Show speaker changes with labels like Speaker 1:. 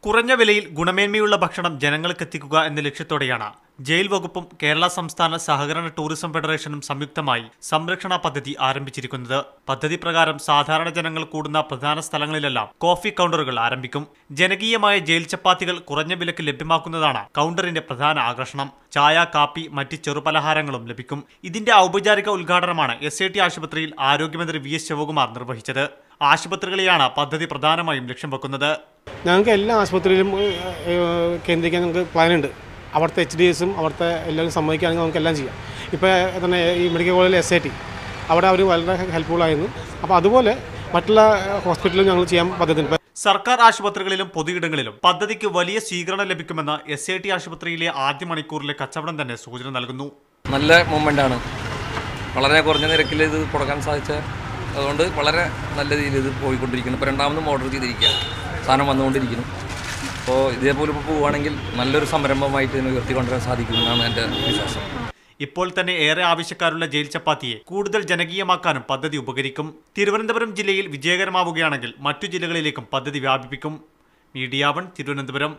Speaker 1: കുറഞ്ഞ വിലയിൽ ഗുണമേന്മയുള്ള ഭക്ഷണം ജനങ്ങൾക്കെത്തിക്കുക എന്ന ലക്ഷ്യത്തോടെയാണ് ജയിൽ വകുപ്പും കേരള സംസ്ഥാന സഹകരണ ടൂറിസം ഫെഡറേഷനും സംയുക്തമായി സംരക്ഷണ പദ്ധതി ആരംഭിച്ചിരിക്കുന്നത്. പദ്ധതി പ്രകാരം സാധാരണ ജനങ്ങൾ കൂടുന്ന പ്രധാന സ്ഥലങ്ങളിലെല്ലാം കോഫി കൗണ്ടറുകൾ ആരംഭിക്കും. ജനകീയമായ ജയിൽ ചപ്പാത്തികൾ കുറഞ്ഞ വിലക്ക് ലഭ്യമാക്കുന്നതാണ് കൗണ്ടറിന്റെ പ്രധാന ആകർഷണം. ചായ, കാപ്പി, മറ്റ് ചെറുപലഹാരങ്ങളും ലഭിക്കും. ഇതിന്റെ ഔപചാരിക ഉദ്ഘാടനമാണ് SAT ആശുപത്രിയിൽ ആരോഗ്യമന്ത്രി VS ശിവകുമാർ നിർവഹിച്ചത്. ആശുപത്രികളെയാണ് പദ്ധതി പ്രധാനമായും ലക്ഷ്യം വെക്കുന്നത്.
Speaker 2: ഞങ്ങൾക്ക് എല്ലാ ആശുപത്രിയിലും കേന്ദ്രീകരിക്കാൻ ഞങ്ങൾക്ക് പ്ലാനുണ്ട്. അവിടുത്തെ HDSും അവിടുത്തെ എല്ലാവരും സമ്മതിക്കുകയാണെങ്കിൽ നമുക്കെല്ലാം ചെയ്യാം. ഇപ്പോൾ തന്നെ ഈ മെഡിക്കൽ കോളേജിൽ SAT അവിടെ അവർ വളരെ ഹെൽപ്ഫുള്ളായിരുന്നു. അപ്പോൾ അതുപോലെ മറ്റുള്ള ഹോസ്പിറ്റലിലും ഞങ്ങൾ ചെയ്യാൻ പദ്ധതിയുണ്ട്.
Speaker 1: സർക്കാർ ആശുപത്രികളിലും പൊതുയിടങ്ങളിലും പദ്ധതിക്ക് വലിയ സ്വീകരണം ലഭിക്കുമെന്ന് SAT ആശുപത്രിയിലെ ആദ്യ മണിക്കൂറിലെ കച്ചവടം തന്നെ സൂചന നൽകുന്നു.
Speaker 3: നല്ല മൂവ്മെൻ്റാണ്. വളരെ കുറഞ്ഞ നിരക്കിൽ ഇത് കൊടുക്കാൻ സാധിച്ച അതുകൊണ്ട് വളരെ നല്ല രീതിയിൽ ഇത് പോയിക്കൊണ്ടിരിക്കുന്നു. ഇപ്പോൾ രണ്ടാമതും ഓർഡർ ചെയ്തിരിക്കുക, സാധനം വന്നുകൊണ്ടിരിക്കുന്നു. അപ്പോൾ ഇതേപോലെ ഇപ്പോൾ പോവുകയാണെങ്കിൽ നല്ലൊരു സംരംഭമായിട്ട് ഇതിനെ ഉയർത്തിക്കൊണ്ടുവരാൻ സാധിക്കുമെന്നാണ് എൻ്റെ വിശ്വാസം.
Speaker 1: ഇപ്പോൾ തന്നെ ഏറെ ആവശ്യക്കാരുള്ള ജയിൽ ചപ്പാത്തിയെ കൂടുതൽ ജനകീയമാക്കാനും പദ്ധതി ഉപകരിക്കും. തിരുവനന്തപുരം ജില്ലയിൽ വിജയകരമാവുകയാണെങ്കിൽ മറ്റു ജില്ലകളിലേക്കും പദ്ധതി വ്യാപിപ്പിക്കും. മീഡിയ 1 തിരുവനന്തപുരം.